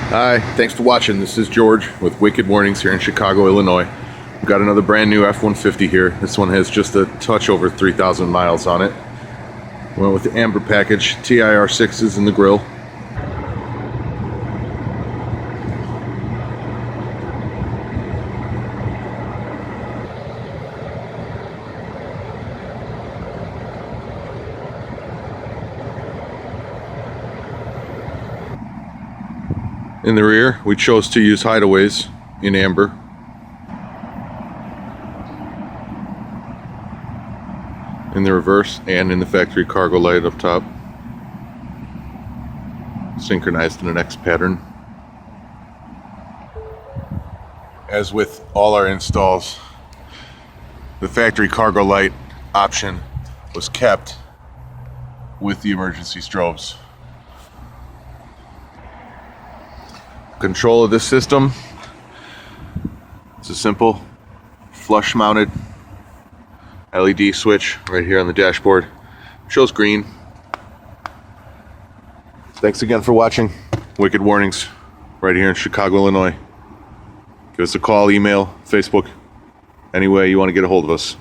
Hi, thanks for watching. This is George with Wicked Warnings here in Chicago, Illinois. We've got another brand new F-150 here. This one has just a touch over 3,000 miles on it. Went with the amber package, TIR6s in the grill. In the rear, we chose to use hideaways in amber. In the reverse and in the factory cargo light up top. Synchronized in an X pattern. As with all our installs, the factory cargo light option was kept with the emergency strobes. Control of this system, it's a simple flush mounted LED switch right here on the dashboard. Shows green. Thanks again for watching Wicked Warnings right here in Chicago, Illinois. Give us a call, email, Facebook, any way you want to get a hold of us.